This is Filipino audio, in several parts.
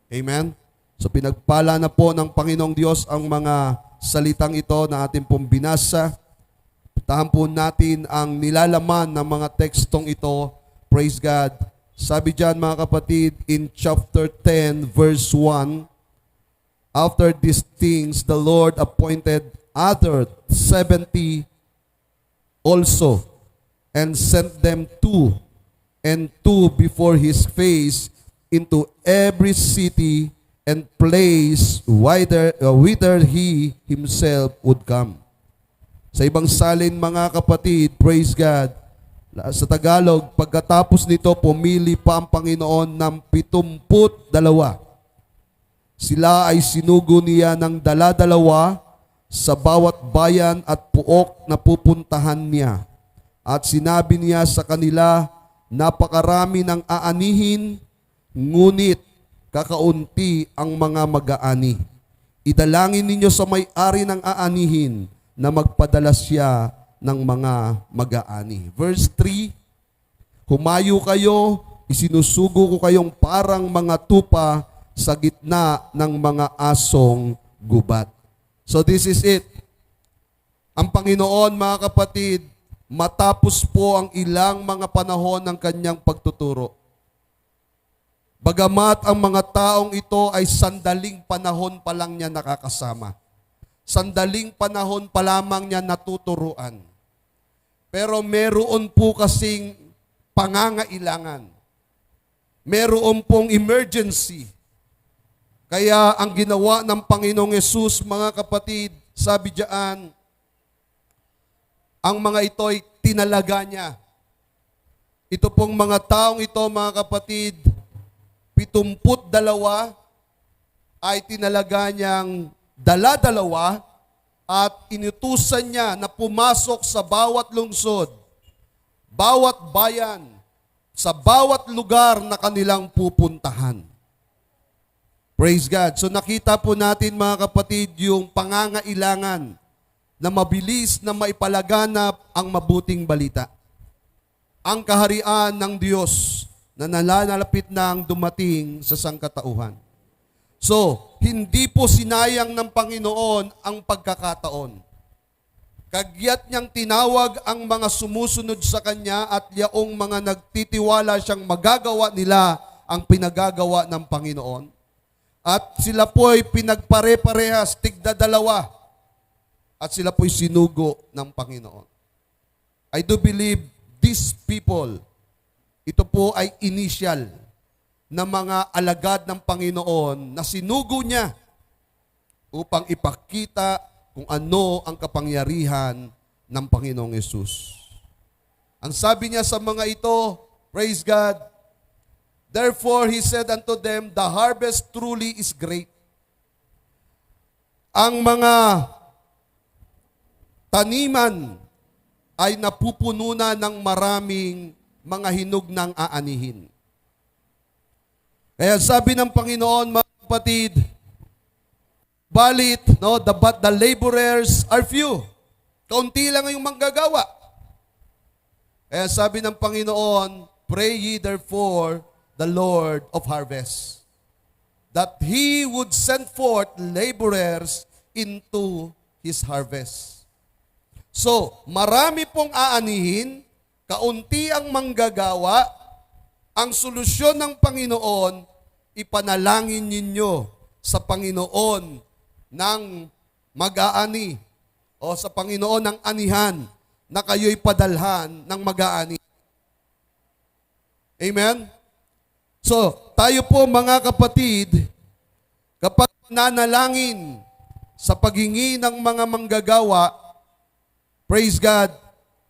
Amen? So pinagpala na po ng Panginoong Diyos ang mga salitang ito na ating pong binasa. Tahan po natin ang nilalaman ng mga tekstong ito. Praise God. Sabi diyan mga kapatid, in chapter 10 verse 1, after these things, the Lord appointed other 70 also, and sent them two and two before his face into every city and place whither he himself would come. Sa ibang salin mga kapatid, praise God, sa Tagalog, pagkatapos nito, pumili pa ang Panginoon ng 72. Sila ay sinugo niya ng dala-dalawa sa bawat bayan at puok na pupuntahan niya. At sinabi niya sa kanila, napakarami ng aanihin, ngunit kakaunti ang mga mag-aani. Idalangin ninyo sa may-ari ng aanihin na magpadala siya ng mga mag-aani. Verse 3, humayo kayo, isinusugo ko kayong parang mga tupa sa gitna ng mga asong gubat. So this is it. Ang Panginoon, mga kapatid, matapos po ang ilang mga panahon ng kanyang pagtuturo. Bagamat ang mga taong ito ay sandaling panahon pa lang niya nakakasama. Sandaling panahon pa lamang niya natuturuan. Pero meron po kasing pangangailangan. Meron pong emergency. Kaya ang ginawa ng Panginoong Yesus, mga kapatid, sabi diyan, ang mga ito ay tinalaga niya. Ito pong mga taong ito, mga kapatid, 72 ay tinalaga niyang dala-dalawa at inutusan niya na pumasok sa bawat lungsod, bawat bayan, sa bawat lugar na kanilang pupuntahan. Praise God. So nakita po natin mga kapatid yung pangangailangan na mabilis na maipalaganap ang mabuting balita. Ang kaharian ng Diyos na nalalapit nang dumating sa sangkatauhan. So, hindi po sinayang ng Panginoon ang pagkakataon. Kagyat niyang tinawag ang mga sumusunod sa Kanya at yaong mga nagtitiwala siyang magagawa nila ang pinagagawa ng Panginoon. At sila po'y pinagpare-parehas, tigda-dalawa. At sila po'y sinugo ng Panginoon. I do believe these people, ito po ay initial na mga alagad ng Panginoon na sinugo niya upang ipakita kung ano ang kapangyarihan ng Panginoong Yesus. Ang sabi niya sa mga ito, praise God, therefore He said unto them, the harvest truly is great. Ang mga taniman ay napupuno na ng maraming mga hinog ng aanihin. Kaya sabi ng Panginoon, mga kapatid, balit, but the laborers are few. Kaunti lang yung manggagawa. Kaya sabi ng Panginoon, pray ye therefore the Lord of harvest, that He would send forth laborers into His harvest. So, marami pong aanihin, kaunti ang manggagawa. Ang solusyon ng Panginoon, ipanalangin ninyo sa Panginoon ng mag-aani o sa Panginoon ng anihan na kayo'y padalhan ng mag-aani. Amen? So, tayo po mga kapatid, kapag nanalangin sa paghingi ng mga manggagawa, praise God,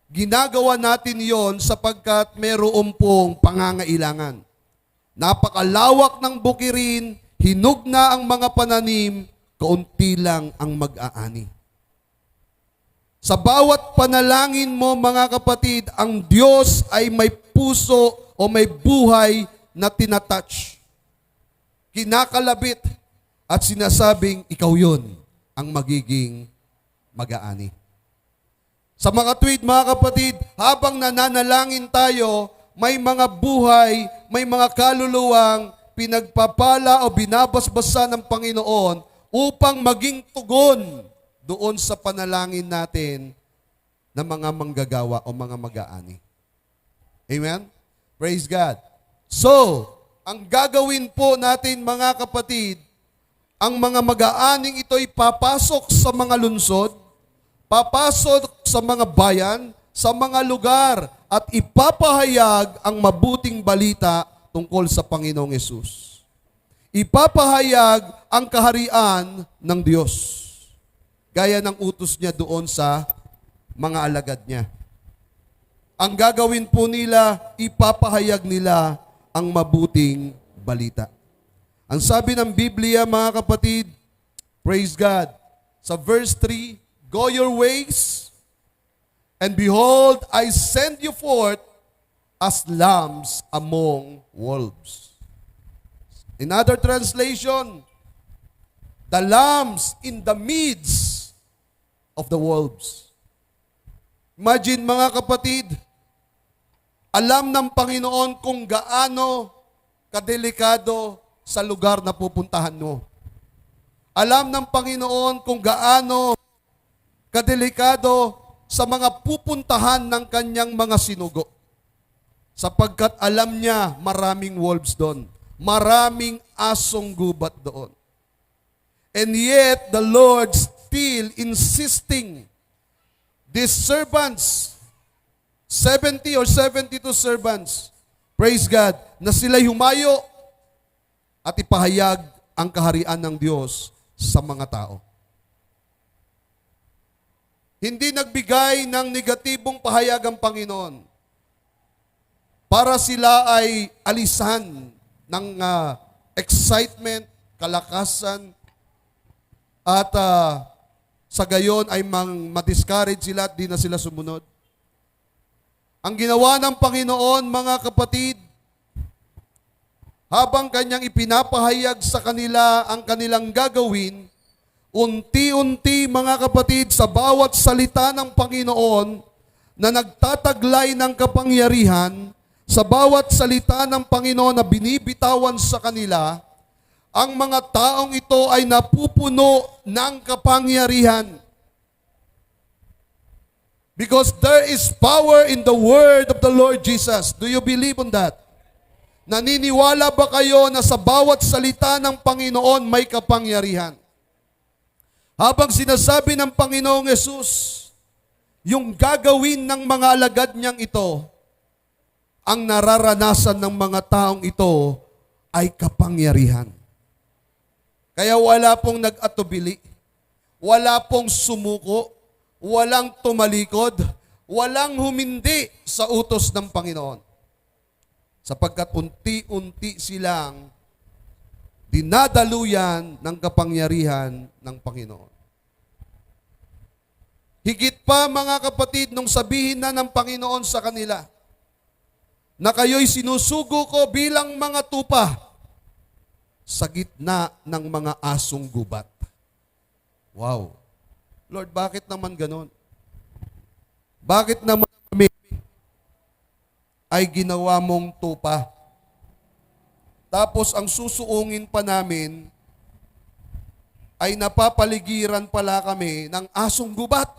ginagawa natin yon sapagkat mayroon pong pangangailangan. Napakalawak ng bukirin, hinog na ang mga pananim, kaunti lang ang mag-aani. Sa bawat panalangin mo mga kapatid, ang Diyos ay may puso o may buhay na tinatouch. Kinakalabit at sinasabing, ikaw yon ang magiging mag-aani. Sa mga tweet, mga kapatid, habang nananalangin tayo, may mga buhay, may mga kaluluwang pinagpapala o binabasbasa ng Panginoon upang maging tugon doon sa panalangin natin ng mga manggagawa o mga mag-aani. Amen? Praise God. So, ang gagawin po natin mga kapatid, ang mga mag-aaning ito'y papasok sa mga lungsod, papasok sa mga bayan, sa mga lugar, at ipapahayag ang mabuting balita tungkol sa Panginoong Yesus. Ipapahayag ang kaharian ng Diyos. Gaya ng utos niya doon sa mga alagad niya. Ang gagawin po nila, ipapahayag nila ang mabuting balita. Ang sabi ng Biblia, mga kapatid, praise God, sa verse 3, go your ways, and behold, I send you forth as lambs among wolves. In other translation, the lambs in the midst of the wolves. Imagine mga kapatid, alam ng Panginoon kung gaano kadelikado sa lugar na pupuntahan mo. Alam ng Panginoon kung gaano kadelikado sa mga pupuntahan ng kanyang mga sinugo. Sapagkat alam niya maraming wolves doon. Maraming asong gubat doon. And yet, the Lord still insisting, these servants, 70 or 72 servants, praise God, na sila'y humayo at ipahayag ang kaharian ng Diyos sa mga tao. Hindi nagbigay ng negatibong pahayag ang Panginoon para sila ay alisan ng excitement, kalakasan, at sa gayon ay ma-discourage sila at di na sila sumunod. Ang ginawa ng Panginoon, mga kapatid, habang kanyang ipinapahayag sa kanila ang kanilang gagawin, unti-unti, mga kapatid, sa bawat salita ng Panginoon na nagtataglay ng kapangyarihan, sa bawat salita ng Panginoon na binibitawan sa kanila, ang mga taong ito ay napupuno ng kapangyarihan. Because there is power in the word of the Lord Jesus. Do you believe on that? Naniniwala ba kayo na sa bawat salita ng Panginoon may kapangyarihan? Habang sinasabi ng Panginoong Yesus, yung gagawin ng mga alagad niyang ito, ang nararanasan ng mga taong ito ay kapangyarihan. Kaya wala pong nag-atubili, wala pong sumuko, walang tumalikod, walang humindi sa utos ng Panginoon. Sapagkat unti-unti silang dinadaluyan ng kapangyarihan ng Panginoon. Higit pa, mga kapatid, nung sabihin na ng Panginoon sa kanila, na kayo'y sinusugo ko bilang mga tupa sa gitna ng mga asong gubat. Wow. Lord, bakit naman ganon? Bakit naman kami ay ginawa mong tupa? Tapos ang susuungin pa namin ay napapaligiran pala kami ng asong gubat.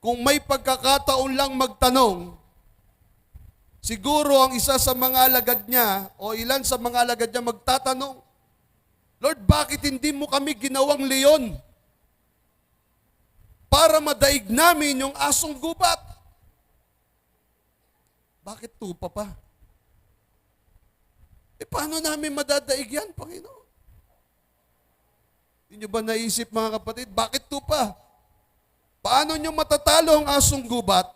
Kung may pagkakataon lang magtanong, siguro ang isa sa mga alagad niya o ilan sa mga alagad niya magtatanong, Lord, bakit hindi mo kami ginawang leon para madaig namin yung asong gubat? Bakit tupa pa? Paano namin madadaig yan, Panginoon? Hindi nyo ba naisip, mga kapatid, bakit tupa? Paano nyo matatalo ang asong gubat?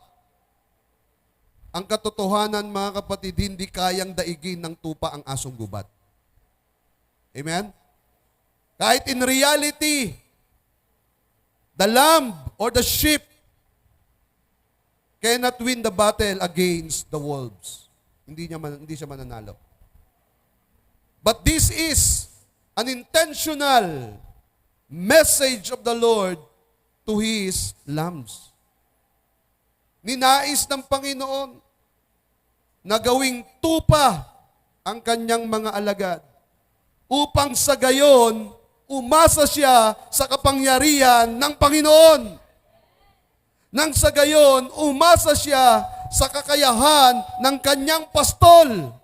Ang katotohanan, mga kapatid, hindi kayang daigin ng tupa ang asong gubat. Amen? Kahit in reality, the lamb or the sheep cannot win the battle against the wolves. Hindi siya mananalo. But this is an intentional message of the Lord to His lambs. Ninais ng Panginoon na gawing tupa ang kanyang mga alagad, upang sa gayon, umasa siya sa kapangyarihan ng Panginoon. Nang sa gayon, umasa siya sa kakayahan ng kanyang pastol.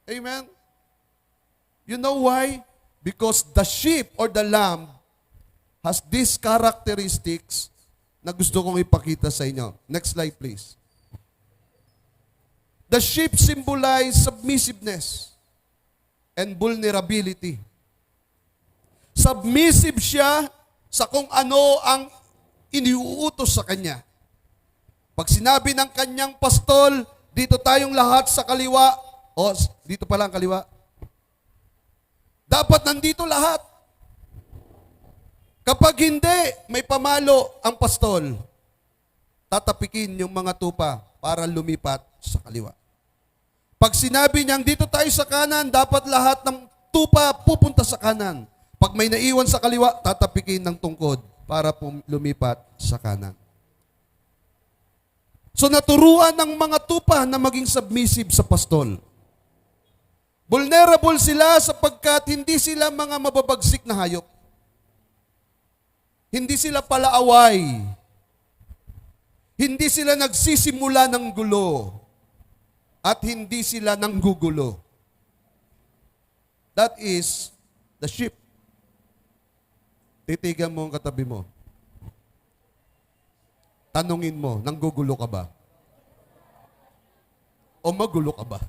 Amen? You know why? Because the sheep or the lamb has these characteristics na gusto kong ipakita sa inyo. Next slide, please. The sheep symbolize submissiveness and vulnerability. Submissive siya sa kung ano ang iniuutos sa kanya. Pag sinabi ng kanyang pastol, dito tayong lahat sa kaliwa, o dito pala ang kaliwa, dapat nandito lahat. Kapag hindi, may pamalo ang pastol, tatapikin yung mga tupa para lumipat sa kaliwa. Pag sinabi niyang dito tayo sa kanan, dapat lahat ng tupa pupunta sa kanan. Pag may naiwan sa kaliwa, tatapikin ng tungkod para lumipat sa kanan. So naturuan ng mga tupa na maging submissive sa pastol. Vulnerable sila sapagkat hindi sila mga mababagsik na hayop. Hindi sila palaaway. Hindi sila nagsisimula ng gulo. At hindi sila nanggugulo. That is the sheep. Titigan mo ang katabi mo. Tanungin mo, nanggugulo ka ba? O magulo ka ba?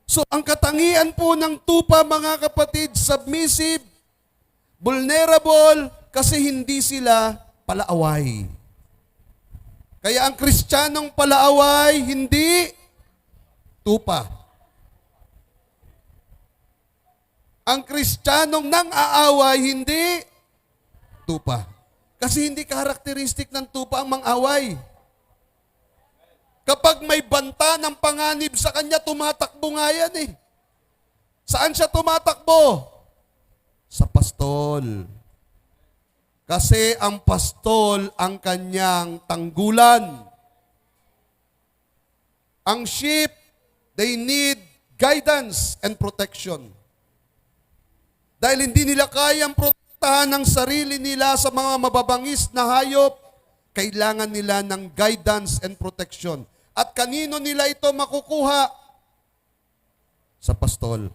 So, ang katangian po ng tupa, mga kapatid, submissive, vulnerable, kasi hindi sila palaaway. Kaya ang Kristiyanong palaaway, hindi tupa. Ang Kristiyanong nang-aaway, hindi tupa. Kasi hindi karakteristik ng tupa ang mang-away. Kapag may banta ng panganib sa kanya, tumatakbo nga yan eh. Saan siya tumatakbo? Sa pastol. Kasi ang pastol ang kanyang tanggulan. Ang sheep, they need guidance and protection. Dahil hindi nila kayang protektahan ng sarili nila sa mga mababangis na hayop, kailangan nila ng guidance and protection. At kanino nila ito makukuha? Sa pastol.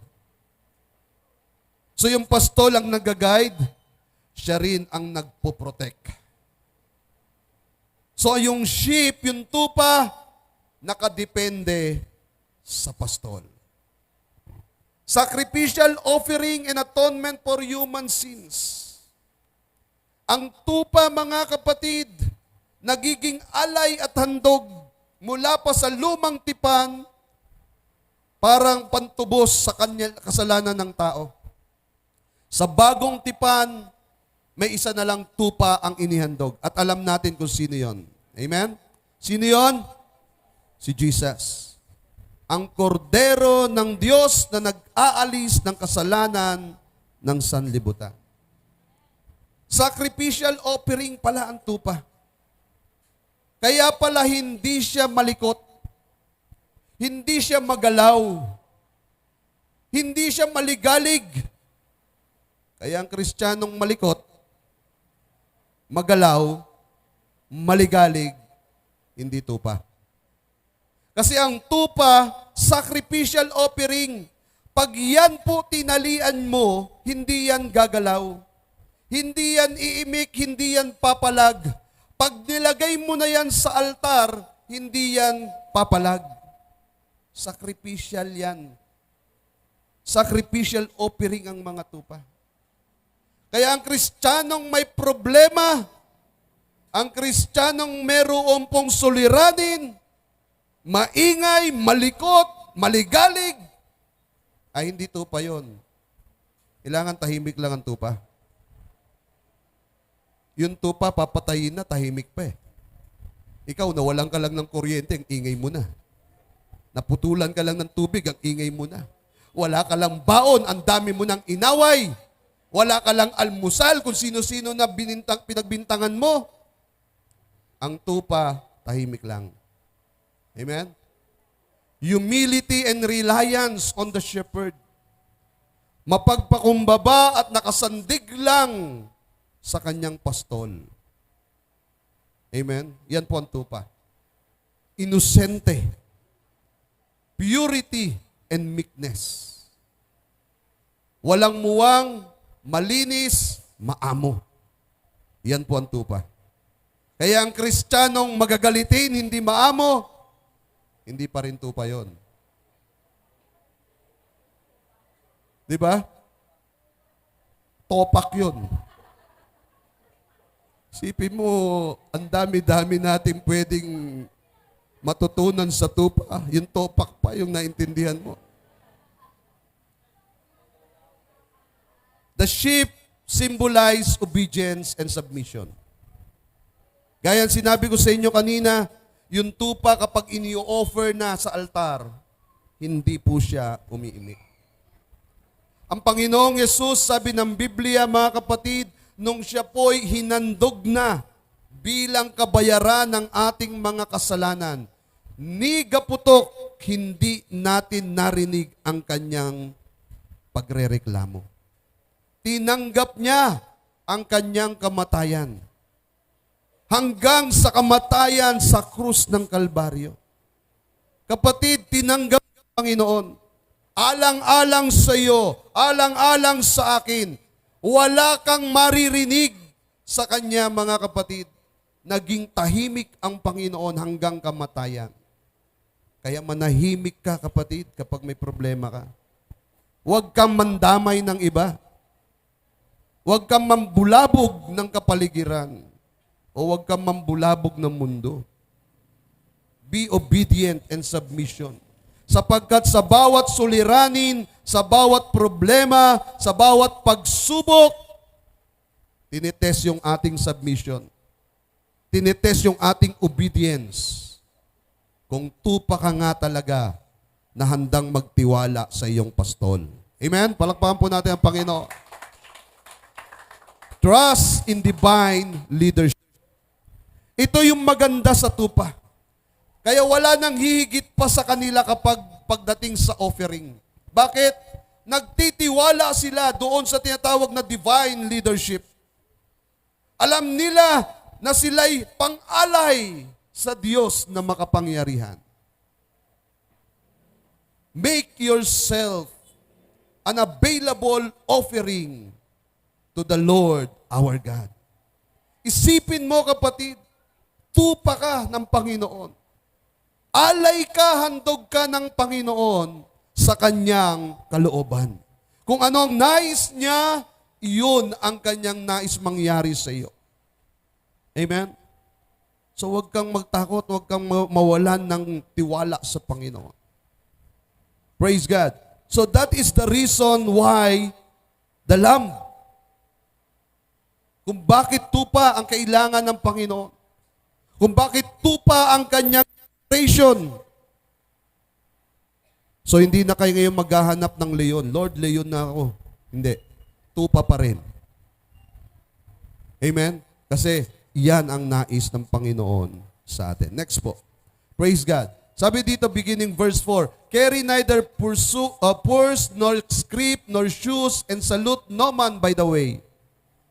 So yung pastol ang nag-guide, siya rin ang nagpo-protect. So yung sheep, yung tupa, nakadepende sa pastol. Sacrificial offering and atonement for human sins. Ang tupa, mga kapatid, nagiging alay at handog mula pa sa lumang tipan, parang pantubos sa kasalanan ng tao. Sa bagong tipan, may isa na lang tupa ang inihandog. At alam natin kung sino yon. Amen? Sino yon? Si Jesus. Ang kordero ng Diyos na nag-aalis ng kasalanan ng sanlibutan. Sacrificial offering pala ang tupa. Kaya pala hindi siya malikot. Hindi siya magalaw. Hindi siya maligalig. Kaya ang Kristiyanong malikot, magalaw, maligalig, hindi tupa. Kasi ang tupa, sacrificial offering, pag yan po tinalian mo, hindi yan gagalaw. Hindi yan iimik, hindi yan papalag. Pag nilagay mo na yan sa altar, hindi yan papalag. Sacrificial yan. Sacrificial offering ang mga tupa. Kaya ang Kristiyanong may problema, ang Kristiyanong meron pong suliranin, maingay, malikot, maligalig, ay hindi tupa yon. Kailangan tahimik lang ang tupa. Yung tupa, papatayin na, tahimik pa eh. Ikaw, nawalan ka lang ng kuryente, ang ingay mo na. Naputulan ka lang ng tubig, ang ingay mo na. Wala ka lang baon, ang dami mo ng inaway. Wala ka lang almusal kung sino-sino na pinagbintangan mo. Ang tupa, tahimik lang. Amen? Humility and reliance on the shepherd. Mapagpakumbaba at nakasandig lang sa kanyang pastol. Amen? Yan po ang tupa. Inosente. Purity and meekness. Walang muwang, malinis, maamo. Yan po ang tupa. Kaya ang Kristiyanong magagalitin, hindi maamo, hindi pa rin tupa yon. Di ba? Topak yun. Sipin mo, ang dami-dami natin pwedeng matutunan sa tupa. Yung topak pa, yung naintindihan mo. The sheep symbolize obedience and submission. Gaya ang sinabi ko sa inyo kanina, yung tupa kapag ini-offer na sa altar, hindi po siya umiimik. Ang Panginoong Yesus, sabi ng Biblia, mga kapatid, nung siya po'y hinandog na bilang kabayaran ng ating mga kasalanan, ni gaputok, hindi natin narinig ang kanyang pagrereklamo. Tinanggap niya ang kanyang kamatayan. Hanggang sa kamatayan sa krus ng Kalbaryo. Kapatid, tinanggap ng Panginoon. Alang-alang sa iyo, alang-alang sa akin, wala kang maririnig sa kanya, mga kapatid. Naging tahimik ang Panginoon hanggang kamatayan. Kaya manahimik ka, kapatid, kapag may problema ka. Huwag kang mandamay ng iba. Huwag kang mambulabog ng kapaligiran. O huwag kang mambulabog ng mundo. Be obedient and submission. Sapagkat sa bawat suliranin, sa bawat problema, sa bawat pagsubok, tinitest yung ating submission. Tinitest yung ating obedience. Kung tupa ka nga talaga na handang magtiwala sa iyong pastol. Amen? Palakpakan po natin ang Panginoon. Trust in divine leadership. Ito yung maganda sa tupa. Kaya wala nang hihigit pa sa kanila kapag pagdating sa offering. Bakit? Nagtitiwala sila doon sa tinatawag na divine leadership. Alam nila na sila'y pang-alay sa Diyos na makapangyarihan. Make yourself an available offering to the Lord our God. Isipin mo, kapatid, tupa ka ng Panginoon. Alay ka, handog ka ng Panginoon sa kanyang kalooban. Kung ano ang nais niya, iyon ang kanyang nais mangyari sa iyo. Amen? So huwag kang magtakot, huwag kang mawalan ng tiwala sa Panginoon. Praise God. So that is the reason why the Lamb. Kung bakit tupa ang kailangan ng Panginoon. Kung bakit tupa ang kanyang creation. So hindi na kayo ngayon maghahanap ng leon. Lord, leon na ako. Hindi. Tupa pa rin. Amen? Kasi yan ang nais ng Panginoon sa atin. Next po. Praise God. Sabi dito, beginning verse 4, carry neither purse, nor scrip, nor shoes, and salute no man by the way.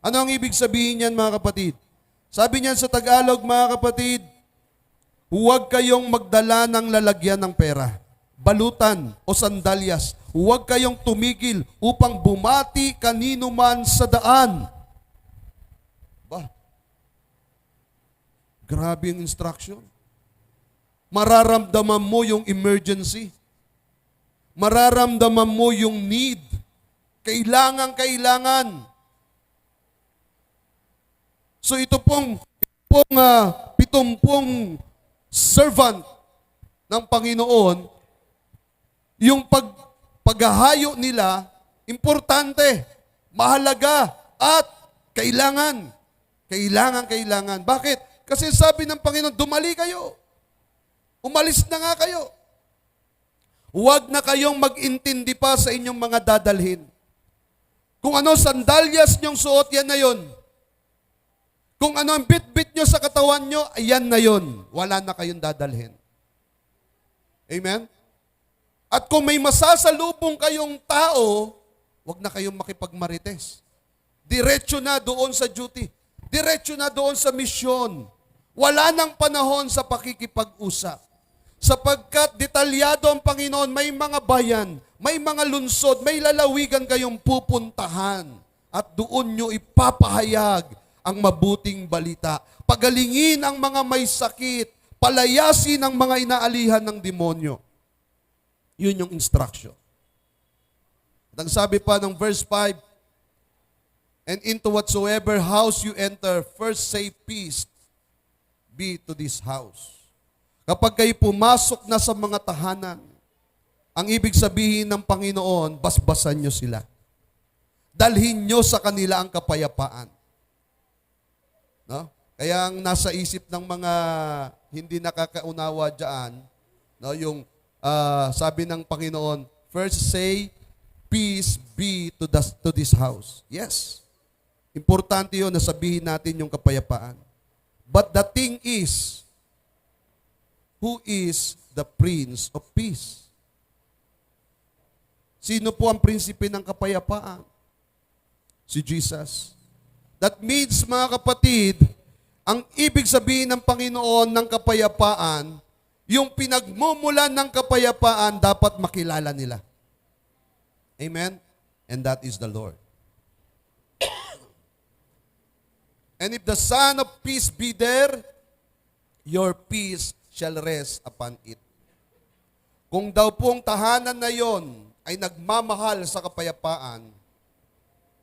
Ano ang ibig sabihin niyan, mga kapatid? Sabi niyan sa Tagalog, mga kapatid, huwag kayong magdala ng lalagyan ng pera, balutan o sandalyas. Huwag kayong tumigil upang bumati kanino man sa daan. Ba? Grabe yung instruction. Mararamdaman mo yung emergency. Mararamdaman mo yung need. Kailangan. So ito pong 70 servant ng Panginoon, yung paghahayo nila, importante, mahalaga, at kailangan. Kailangan. Bakit? Kasi sabi ng Panginoon, dumali kayo. Umalis na nga kayo. Huwag na kayong mag-intindi pa sa inyong mga dadalhin. Kung ano, sandalyas niyong suot, yan na yon. Kung ano ang bit-bit nyo sa katawan nyo, ayan na yon. Wala na kayong dadalhin. Amen? At kung may masasalubong kayong tao, wag na kayong makipagmarites. Diretso na doon sa duty. Diretso na doon sa misyon. Wala nang panahon sa pakikipag-usap. Sapagkat detalyado ang Panginoon, may mga bayan, may mga lunsod, may lalawigan kayong pupuntahan. At doon nyo ipapahayag ang mabuting balita. Pagalingin ang mga may sakit. Palayasin ang mga inaalihan ng demonyo. Yun yung instruction. At ang sabi pa ng verse 5, and into whatsoever house you enter, first say peace be to this house. Kapag kayo pumasok na sa mga tahanan, ang ibig sabihin ng Panginoon, basbasan nyo sila. Dalhin nyo sa kanila ang kapayapaan. No? Kaya ang nasa isip ng mga hindi nakakaunawa dyan, no, yung sabi ng Panginoon, first say, peace be to this house. Yes. Importante yun na sabihin natin yung kapayapaan. But the thing is, who is the Prince of Peace? Sino po ang prinsipe ng kapayapaan? Si Jesus. That means, mga kapatid, ang ibig sabihin ng Panginoon ng kapayapaan, yung pinagmumulan ng kapayapaan, dapat makilala nila. Amen? And that is the Lord. And if the Son of Peace be there, your peace shall rest upon it. Kung daw pong tahanan na yon ay nagmamahal sa kapayapaan,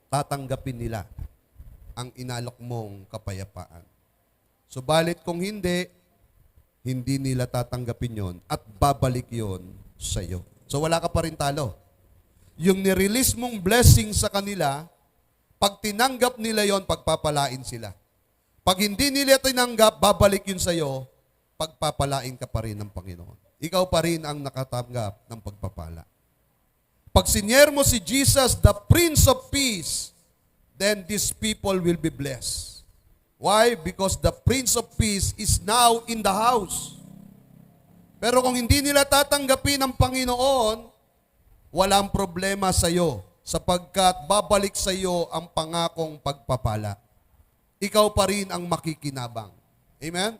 tatanggapin nila ang inalok mong kapayapaan. Subalit kung hindi, hindi nila tatanggapin yon at babalik yon sa iyo. So wala ka pa rin talo. Yung nirelease mong blessing sa kanila, pag tinanggap nila yon, pagpapalain sila. Pag hindi nila tinanggap, babalik yun sa iyo, pagpapalain ka pa rin ng Panginoon. Ikaw pa rin ang nakatanggap ng pagpapala. Pag sinyer mo si Jesus, the Prince of Peace, then these people will be blessed. Why? Because the Prince of Peace is now in the house. Pero kung hindi nila tatanggapin ang Panginoon, walang problema sa iyo, sapagkat babalik sa iyo ang pangakong pagpapala. Ikaw pa rin ang makikinabang. Amen?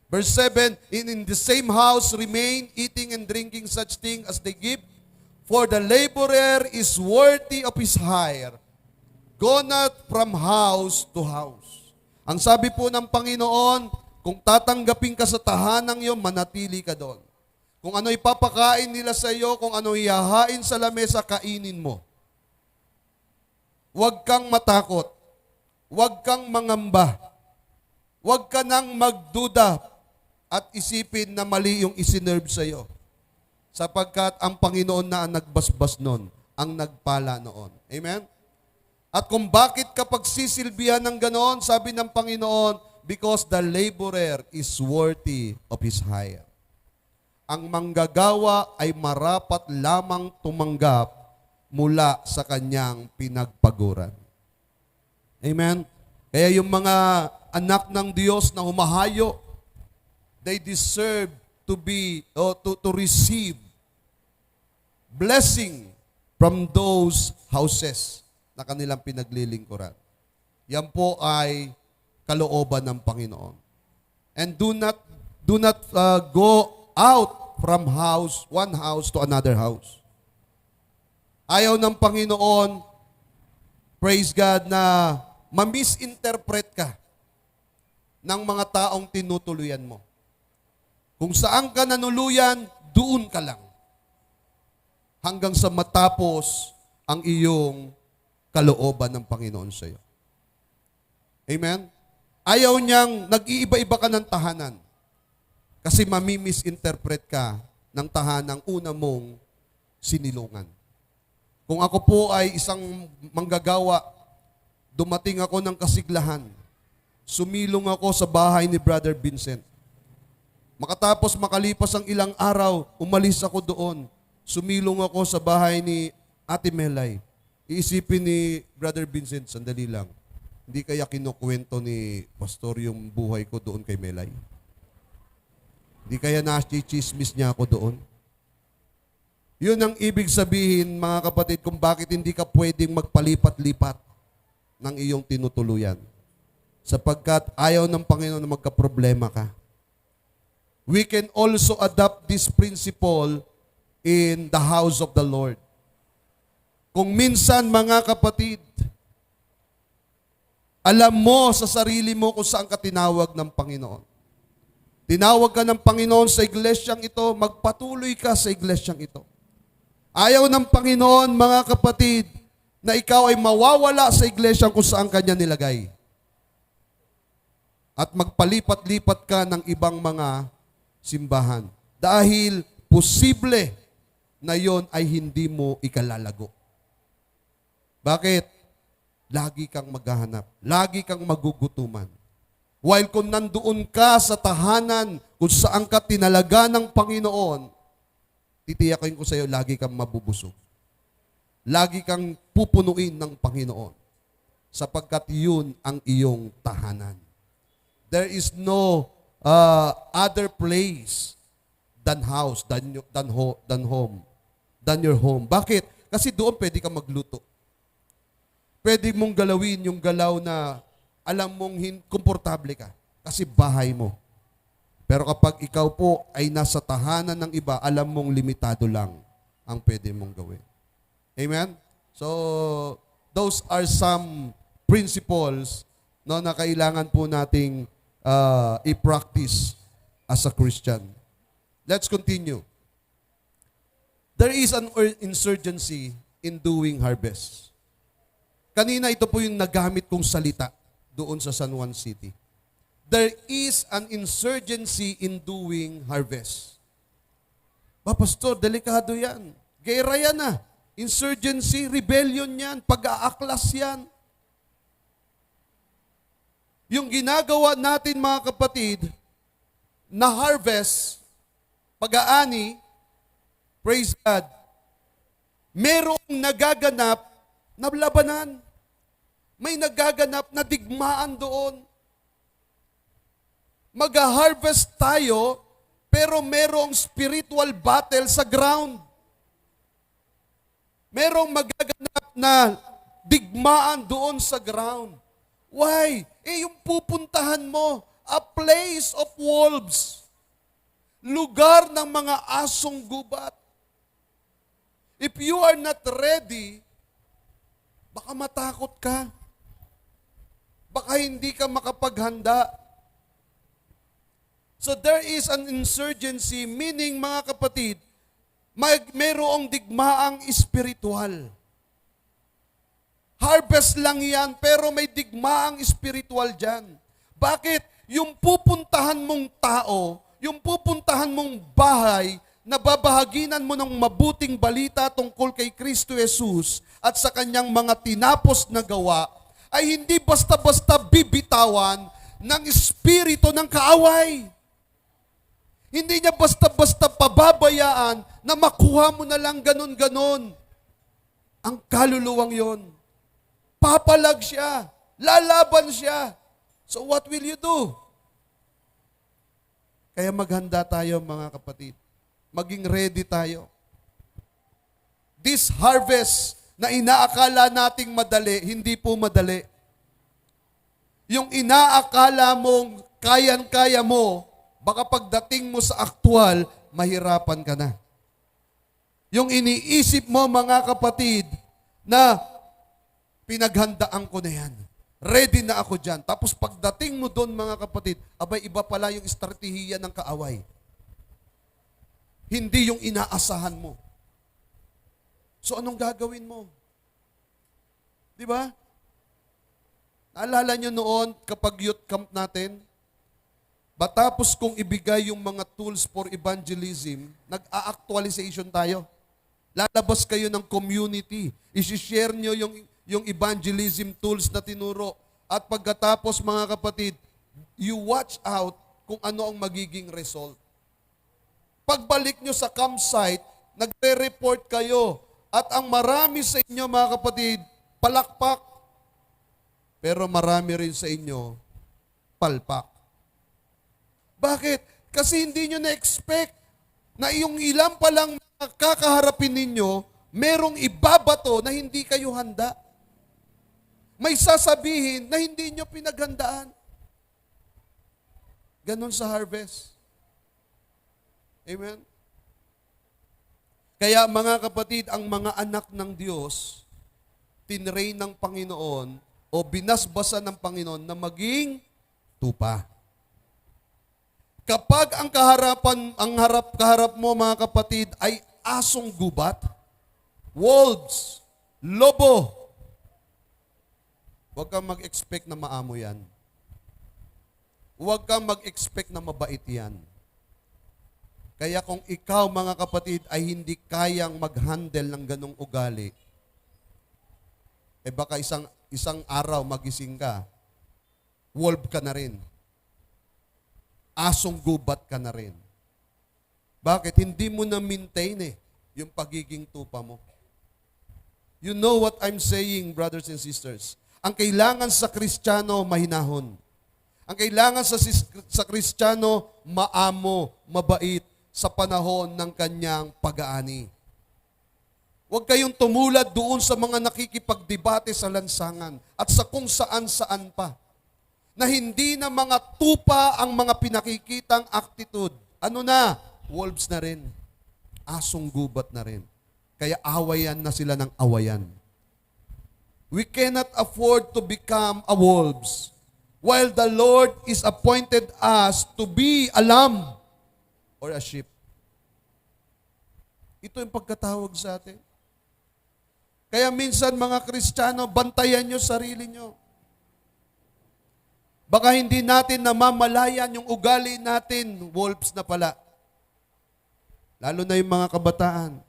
Verse 7, in the same house remain, eating and drinking such thing as they give, for the laborer is worthy of his hire. Go not from house to house. Ang sabi po ng Panginoon, kung tatanggapin ka sa tahanang iyo, manatili ka doon. Kung ano ipapakain nila sa iyo, kung ano ihahain sa lamesa, kainin mo. Huwag kang matakot. Huwag kang mangamba. Huwag ka nang magduda at isipin na mali yung isinerve sa iyo. Sapagkat ang Panginoon na ang nagbasbas noon, ang nagpala noon. Amen? At kung bakit kapag sisilbihan ng ganoon, sabi ng Panginoon, because the laborer is worthy of his hire. Ang manggagawa ay marapat lamang tumanggap mula sa kanyang pinagpaguran. Amen? Kaya yung mga anak ng Diyos na humahayo, they deserve to be, to receive blessing from those houses na kanilang pinaglilingkuran. Yan po ay kalooban ng Panginoon. And do not go out from one house to another house. Ayaw ng Panginoon, praise God, na ma-misinterpret ka ng mga taong tinutuluyan mo. Kung saan ka nanuluyan, doon ka lang. Hanggang sa matapos ang iyong kalooban ng Panginoon sa iyo. Amen? Ayaw niyang nag-iiba-iba ka ng tahanan kasi mami-misinterpret ka ng tahanang una mong sinilungan. Kung ako po ay isang manggagawa, dumating ako ng kasiglahan, sumilong ako sa bahay ni Brother Vincent. Makatapos makalipas ang ilang araw, umalis ako doon. Sumilong ako sa bahay ni Ate Melay. Iisipin ni Brother Vincent, sandali lang. Hindi kaya kinukwento ni Pastor yung buhay ko doon kay Melay? Hindi kaya na-chismis niya ako doon? Yun ang ibig sabihin, mga kapatid, kung bakit hindi ka pwedeng magpalipat-lipat ng iyong tinutuluyan. Sapagkat ayaw ng Panginoon na magkaproblema ka. We can also adopt this principle in the house of the Lord. Kung minsan, mga kapatid, alam mo sa sarili mo kung saan ka tinawag ng Panginoon. Tinawag ka ng Panginoon sa iglesyang ito, magpatuloy ka sa iglesyang ito. Ayaw ng Panginoon, mga kapatid, na ikaw ay mawawala sa iglesyang kung saan kanya nilagay. At magpalipat-lipat ka ng ibang mga simbahan. Dahil posible na yon ay hindi mo ikalalago. Bakit? Lagi kang maghahanap. Lagi kang magugutuman. While kung nandoon ka sa tahanan kung saan ka tinalaga ng Panginoon, titiyakin ko sa iyo, lagi kang mabubusog. Lagi kang pupunuin ng Panginoon. Sapagkat yun ang iyong tahanan. There is no other place than house, than home, than your home. Bakit? Kasi doon pwede ka magluto. Pwede mong galawin yung galaw na alam mong komportable ka. Kasi bahay mo. Pero kapag ikaw po ay nasa tahanan ng iba, alam mong limitado lang ang pwede mong gawin. Amen? So, those are some principles no, na kailangan po nating i-practice as a Christian. Let's continue. There is an insurgency in doing harvest. Kanina ito po yung nagamit kong salita doon sa San Juan City. There is an insurgency in doing harvest. Pastor, delikado yan. Gera yan ah. Insurgency, rebellion yan, pag-aaklas yan. Yung ginagawa natin, mga kapatid, na harvest, pag-aani, praise God, merong nagaganap na labanan. May nagaganap na digmaan doon. Mag-harvest tayo, pero merong spiritual battle sa ground. Merong magaganap na digmaan doon sa ground. Why? Yung pupuntahan mo, a place of wolves. Lugar ng mga asong gubat. If you are not ready, baka matakot ka. Baka hindi ka makapaghanda. So there is an insurgency, meaning mga kapatid, mayroong digmaang espiritual. Harvest lang yan, pero may digmaang espiritual dyan. Bakit? Yung pupuntahan mong tao, yung pupuntahan mong bahay, na babahaginan mo ng mabuting balita tungkol kay Kristo Jesus at sa kanyang mga tinapos na gawa, ay hindi basta-basta bibitawan ng espiritu ng kaaway. Hindi niya basta-basta pababayaan na makuha mo na lang ganon-ganon ang kaluluwang yon. Papalag siya. Lalaban siya. So what will you do? Kaya maghanda tayo, mga kapatid. Maging ready tayo. This harvest na inaakala nating madali, hindi po madali. Yung inaakala mong kayan-kaya mo, baka pagdating mo sa aktual, mahirapan ka na. Yung iniisip mo, mga kapatid, na pinaghandaan ko na yan. Ready na ako dyan. Tapos pagdating mo doon, mga kapatid, abay, iba pala yung estratehiya ng kaaway. Hindi yung inaasahan mo. So anong gagawin mo? Di ba? Naalala nyo noon, kapag youth camp natin, batapos kong ibigay yung mga tools for evangelism, nag-a-actualization tayo. Lalabas kayo ng community. I-share nyo yung evangelism tools na tinuro. At pagkatapos, mga kapatid, you watch out kung ano ang magiging result. Pagbalik nyo sa campsite, nagre-report kayo. At ang marami sa inyo, mga kapatid, palakpak. pero marami rin sa inyo palpak. Bakit? Kasi hindi nyo na-expect na yung ilan palang kakaharapin ninyo, merong ibabato na hindi kayo handa. May sasabihin na hindi nyo pinaghandaan. Ganon sa harvest. Amen? Kaya mga kapatid, ang mga anak ng Diyos, tinrain ng Panginoon o binasbasan ng Panginoon na maging tupa. Kapag ang kaharap mo mga kapatid ay asong gubat, wolves, lobo, huwag kang mag-expect na maamo yan. Huwag kang mag-expect na mabait yan. Kaya kung ikaw mga kapatid ay hindi kayang mag-handle ng ganong ugali, baka isang araw magising ka, wolf ka na rin. Asong gubat ka na rin. Bakit? Hindi mo na maintain yung pagiging tupa mo. You know what I'm saying, brothers and sisters. Ang kailangan sa Kristiyano, mahinahon. Ang kailangan sa Kristiyano, maamo, mabait sa panahon ng kanyang pag-aani. Huwag kayong tumulad doon sa mga nakikipagdebate sa lansangan at sa kung saan-saan pa, na hindi na mga tupa ang mga pinakikitang attitude. Ano na? Wolves na rin. Asong gubat na rin. Kaya awayan na sila ng awayan. We cannot afford to become a wolves while the Lord is appointed us to be a lamb or a sheep. Ito yung pagkatawag sa atin. Kaya minsan mga Kristiyano, bantayan nyo sarili nyo. Baka hindi natin namamalayan yung ugali natin, wolves na pala. Lalo na yung mga kabataan.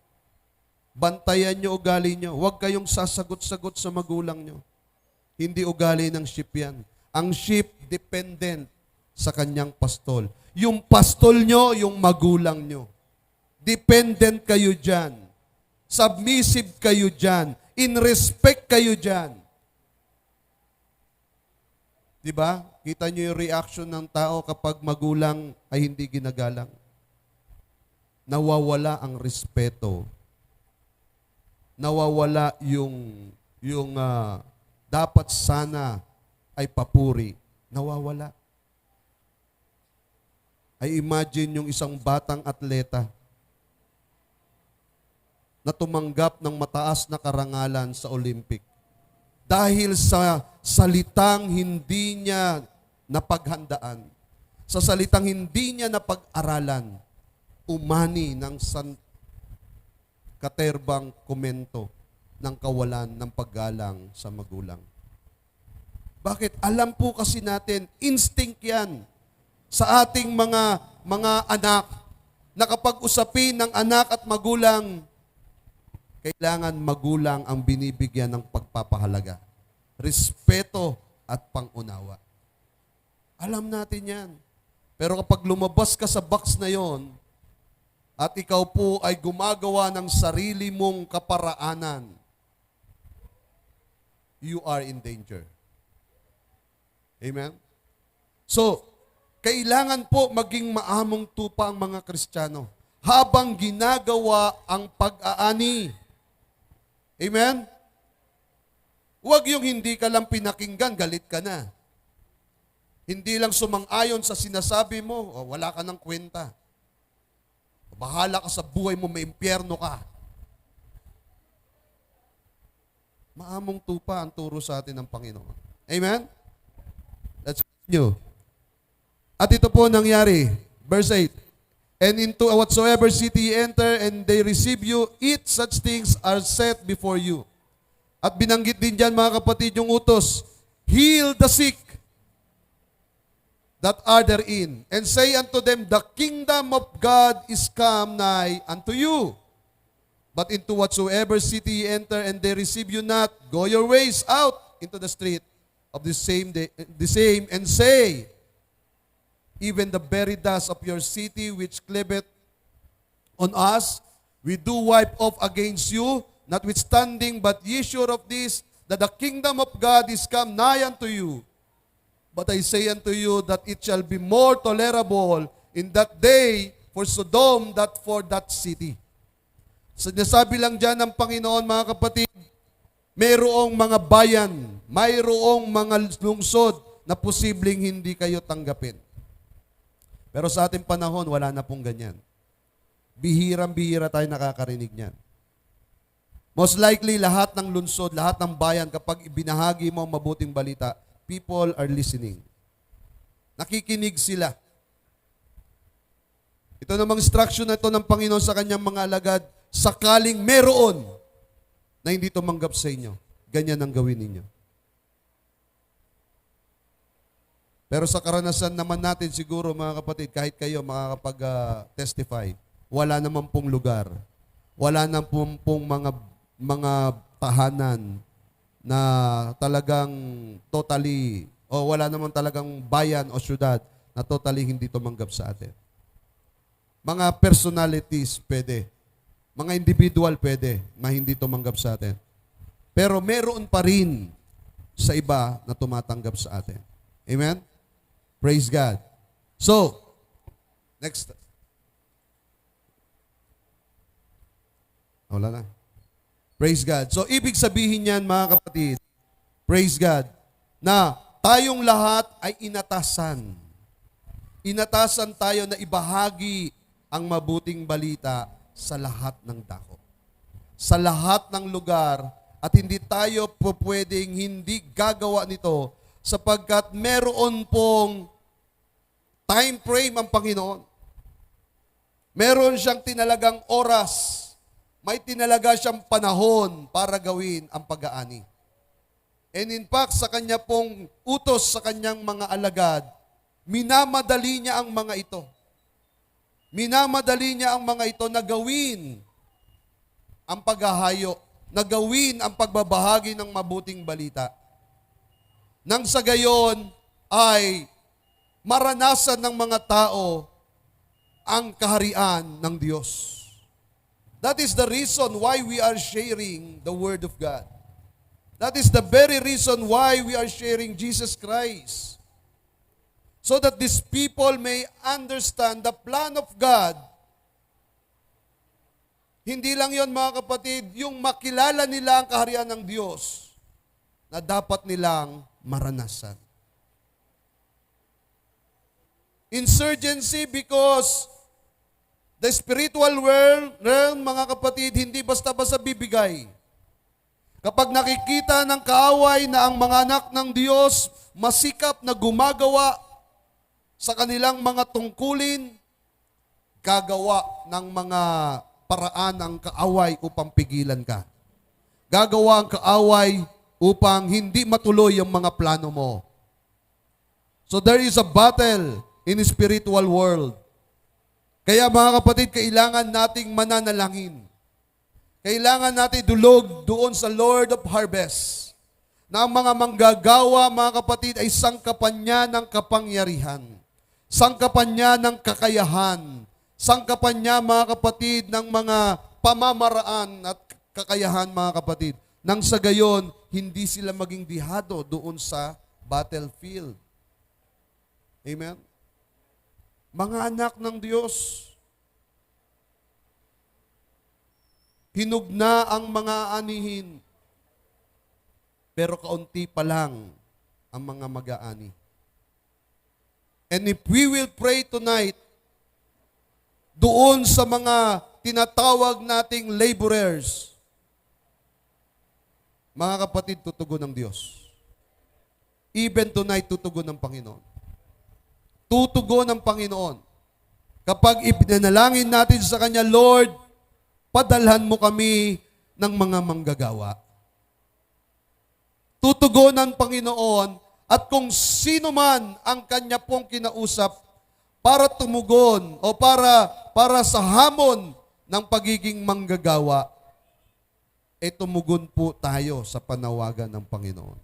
Bantayan nyo ugali nyo. Huwag kayong sasagot-sagot sa magulang nyo. Hindi ugali ng sheep yan. Ang sheep dependent sa kanyang pastol. Yung pastol nyo, yung magulang nyo. Dependent kayo dyan. Submissive kayo dyan. In respect kayo dyan. Diba? Kita nyo yung reaction ng tao kapag magulang ay hindi ginagalang. Nawawala ang respeto. Nawawala yung dapat sana ay papuri. Nawawala. Ay imagine yung isang batang atleta na tumanggap ng mataas na karangalan sa Olympic. Dahil sa salitang hindi niya napaghandaan, sa salitang hindi niya napag-aralan, umani ng katerbang komento ng kawalan ng paggalang sa magulang. Bakit? Alam po kasi natin, instinct yan sa ating mga anak, na kapag usapin ng anak at magulang, kailangan magulang ang binibigyan ng pagpapahalaga, respeto at pangunawa. Alam natin yan. Pero kapag lumabas ka sa box na yon at ikaw po ay gumagawa ng sarili mong kaparaanan, you are in danger. Amen? So, kailangan po maging maamong tupa ang mga Kristiyano habang ginagawa ang pag-aani. Amen? Huwag yung hindi ka lang pinakinggan, galit ka na. Hindi lang sumang-ayon sa sinasabi mo, wala ka ng kwenta. Bahala ka sa buhay mo, may impyerno ka. Maamong tupa ang turo sa atin ng Panginoon. Amen? Let's continue. At ito po nangyari, verse 8. And into whatsoever city ye enter, and they receive you, eat such things are set before you. At binanggit din dyan mga kapatid yung utos, heal the sick that are therein, and say unto them, the kingdom of God is come nigh unto you. But into whatsoever city ye enter, and they receive you not, go your ways out into the street of the same, and say, even the very dust of your city which cleaveth on us, we do wipe off against you, notwithstanding, but ye sure of this, that the kingdom of God is come nigh unto you. But I say unto you that it shall be more tolerable in that day for Sodom than for that city. Sinasabi lang dyan ng Panginoon, mga kapatid, mayroong mga bayan, mayroong mga lungsod na posibleng hindi kayo tanggapin. Pero sa ating panahon, wala na pong ganyan. Bihirang-bihira tayo nakakarinig niyan. Most likely, lahat ng lungsod, lahat ng bayan, kapag ibinahagi mo ang mabuting balita, people are listening. Nakikinig sila. Ito namang instruction na ito ng Panginoon sa kanyang mga alagad, sakaling meron na hindi tumanggap sa inyo, ganyan ang gawin ninyo. Pero sa karanasan naman natin siguro, mga kapatid, kahit kayo makakapag-testify, wala naman pong lugar, wala naman pong mga tahanan na talagang totally, o wala naman talagang bayan o syudad na totally hindi tumanggap sa atin. Mga personalities pwede. Mga individual pwede na hindi tumanggap sa atin. Pero meron pa rin sa iba na tumatanggap sa atin. Amen? Praise God. So, next. Wala na. Praise God. So, ibig sabihin yan, mga kapatid, praise God, na tayong lahat ay inatasan. Inatasan tayo na ibahagi ang mabuting balita sa lahat ng dako. Sa lahat ng lugar, at hindi tayo pwedeng hindi gagawa nito sapagkat meron pong time frame ang Panginoon. Meron siyang tinalagang oras. May tinalaga siyang panahon para gawin ang pag-aani. And in fact, sa kanya pong utos sa kanyang mga alagad, minamadali niya ang mga ito. Minamadali niya ang mga ito na gawin ang paghahayo, na gawin ang pagbabahagi ng mabuting balita. Nang sa gayon ay maranasan ng mga tao ang kaharian ng Diyos. That is the reason why we are sharing the Word of God. That is the very reason why we are sharing Jesus Christ. So that these people may understand the plan of God. Hindi lang yon, mga kapatid, yung makilala nila ang kaharian ng Diyos na dapat nilang maranasan. Insurgency because the spiritual world, mga kapatid, hindi basta-basta bibigay. Kapag nakikita ng kaaway na ang mga anak ng Diyos masikap na gumagawa sa kanilang mga tungkulin, gagawa ng mga paraan ang kaaway upang pigilan ka. Gagawa ang kaaway upang hindi matuloy ang mga plano mo. So there is a battle in the spiritual world. Kaya mga kapatid, kailangan nating mananalangin. Kailangan natin dulog doon sa Lord of Harvest na ang mga manggagawa, mga kapatid, ay sangkapan niya ng kapangyarihan. Sangkapan niya ng kakayahan. Sangkapan niya, mga kapatid, ng mga pamamaraan at kakayahan, mga kapatid. Nang sa gayon, hindi sila maging dihado doon sa battlefield. Amen? Mga anak ng Diyos, hinugna ang mga anihin, pero kaunti pa lang ang mga mag-aani. And if we will pray tonight, doon sa mga tinatawag nating laborers, mga kapatid, tutugon ng Diyos. Even tonight, tutugon ng Panginoon. Tutugon ng Panginoon. Kapag ipinanalangin natin sa Kanya, Lord, padalhan mo kami ng mga manggagawa. Tutugon ng Panginoon at kung sino man ang Kanya pong kinausap para tumugon o para sa hamon ng pagiging manggagawa, tumugon po tayo sa panawagan ng Panginoon.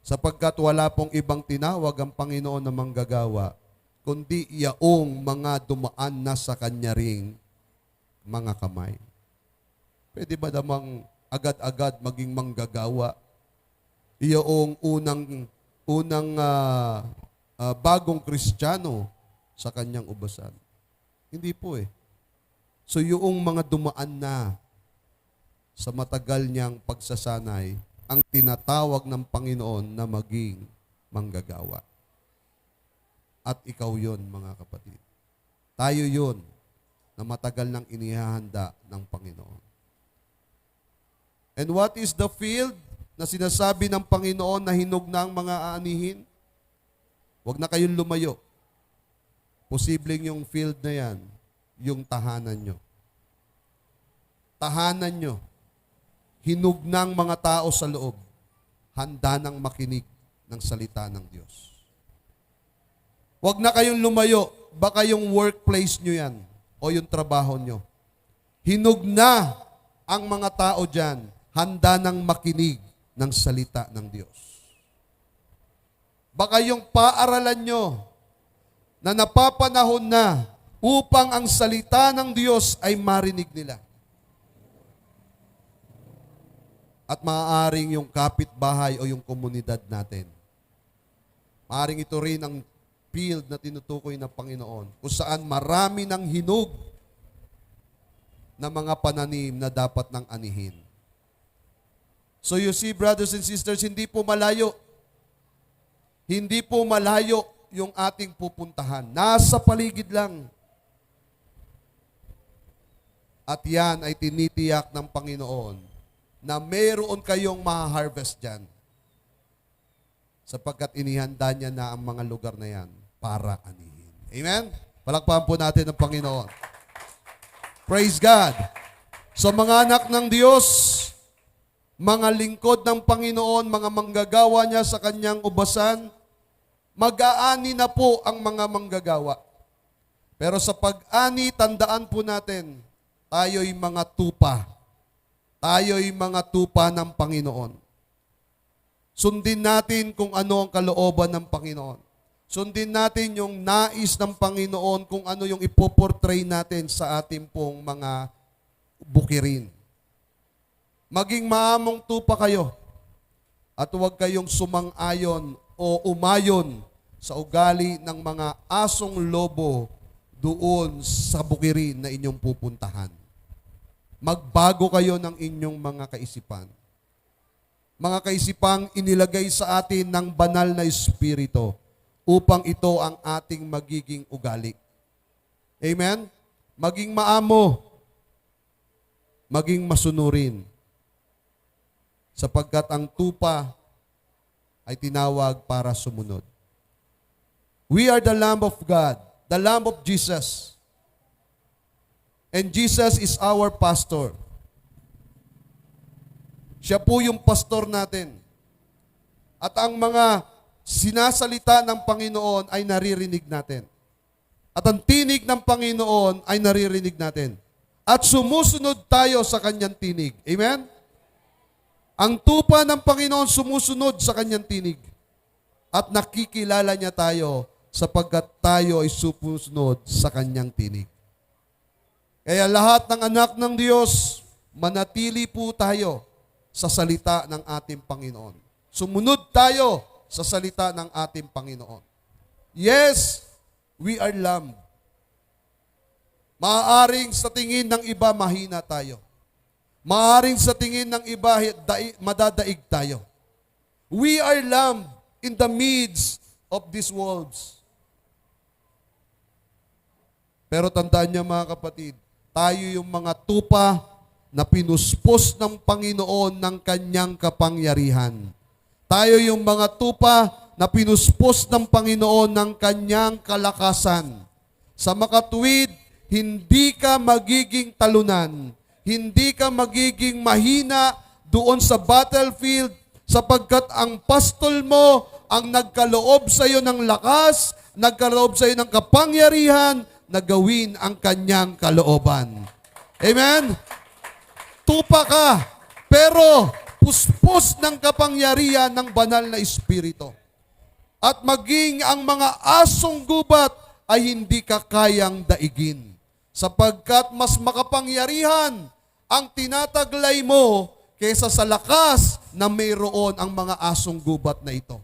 Sapagkat wala pong ibang tinawag ang Panginoon na manggagawa, kundi yaong mga dumaan na sa Kanya ring mga kamay. Pwede ba namang agad-agad maging manggagawa. Iyong unang bagong Kristiyano sa kanyang ubasan. Hindi po eh. So yung mga dumaan na sa matagal niyang pagsasanay, ang tinatawag ng Panginoon na maging manggagawa. At ikaw yon, mga kapatid. Tayo yon na matagal nang inihahanda ng Panginoon. And what is the field na sinasabi ng Panginoon na hinog na ang mga aanihin? Huwag na kayong lumayo. Posibleng yung field na yan, yung tahanan nyo. Tahanan nyo. Hinog ng mga tao sa loob. Handa nang makinig ng salita ng Diyos. Huwag na kayong lumayo. Baka yung workplace nyo yan o yung trabaho nyo. Hinog na ang mga tao dyan. Handa nang makinig ng salita ng Diyos. Baka yung paaralan nyo na napapanahon na upang ang salita ng Diyos ay marinig nila. At maaaring yung kapitbahay o yung komunidad natin. Maaaring ito rin ang field na tinutukoy ng Panginoon kung saan marami ng hinog na mga pananim na dapat nang anihin. So you see, brothers and sisters, hindi po malayo. Hindi po malayo yung ating pupuntahan. Nasa paligid lang. At yan ay tinitiyak ng Panginoon na mayroon kayong ma-harvest dyan. Sapagkat inihanda niya na ang mga lugar na yan para anihin. Amen? Palakpakan po natin ang Panginoon. Praise God. So mga anak ng Diyos, mga lingkod ng Panginoon, mga manggagawa niya sa kanyang ubasan, mag-aani na po ang mga manggagawa. Pero sa pag-ani, tandaan po natin, tayo'y mga tupa. Tayo'y mga tupa ng Panginoon. Sundin natin kung ano ang kalooban ng Panginoon. Sundin natin yung nais ng Panginoon kung ano yung ipoportray natin sa ating pong mga bukirin. Maging maamong tupa kayo at huwag kayong sumang-ayon o umayon sa ugali ng mga asong lobo doon sa bukirin na inyong pupuntahan. Magbago kayo ng inyong mga kaisipan. Mga kaisipang inilagay sa atin ng banal na Espiritu upang ito ang ating magiging ugali. Amen? Maging maamo, maging masunurin. Sapagkat ang tupa ay tinawag para sumunod. We are the Lamb of God, the Lamb of Jesus. And Jesus is our pastor. Siya po yung pastor natin. At ang mga sinasalita ng Panginoon ay naririnig natin. At ang tinig ng Panginoon ay naririnig natin. At sumusunod tayo sa kanyang tinig. Amen? Ang tupa ng Panginoon sumusunod sa kanyang tinig. At nakikilala niya tayo sapagkat tayo ay sumusunod sa kanyang tinig. Kaya lahat ng anak ng Diyos, manatili po tayo sa salita ng ating Panginoon. Sumunod tayo sa salita ng ating Panginoon. Yes, we are lamb. Maaaring sa tingin ng iba, mahina tayo. Maaaring sa tingin ng iba, madadaig tayo. We are lamb in the midst of these wolves. Pero tandaan niyo mga kapatid, tayo yung mga tupa na pinuspos ng Panginoon ng kanyang kapangyarihan. Tayo yung mga tupa na pinuspos ng Panginoon ng kanyang kalakasan. Sa makatuwid, hindi ka magiging talunan. Hindi ka magiging mahina doon sa battlefield sapagkat ang pastol mo ang nagkaloob sa iyo ng lakas, nagkaloob sa iyo ng kapangyarihan na gawin ang kanyang kalooban. Amen? Tupa ka, pero puspos ng kapangyarihan ng banal na Espiritu. At maging ang mga asong gubat ay hindi ka kayang daigin. Sapagkat mas makapangyarihan ang tinataglay mo kaysa sa lakas na mayroon ang mga asong gubat na ito.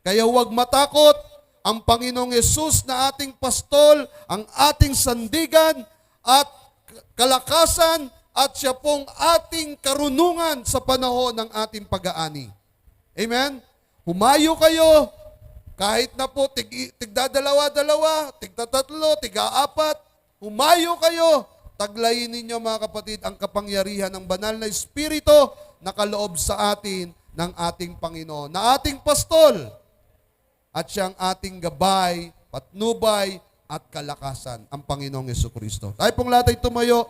Kaya huwag matakot, ang Panginoong Yesus na ating pastol, ang ating sandigan at kalakasan at siya pong ating karunungan sa panahon ng ating pag-aani. Amen? Humayo kayo, kahit na po tigdadalawa-dalawa, tigtatatlo, tiga-apat, humayo kayo. Taglayin ninyo mga kapatid ang kapangyarihan ng banal na Espiritu na kaloob sa atin ng ating Panginoon, na ating pastol at siyang ating gabay, patnubay at kalakasan, ang Panginoong Jesucristo. Tayo pong lahat ay tumayo.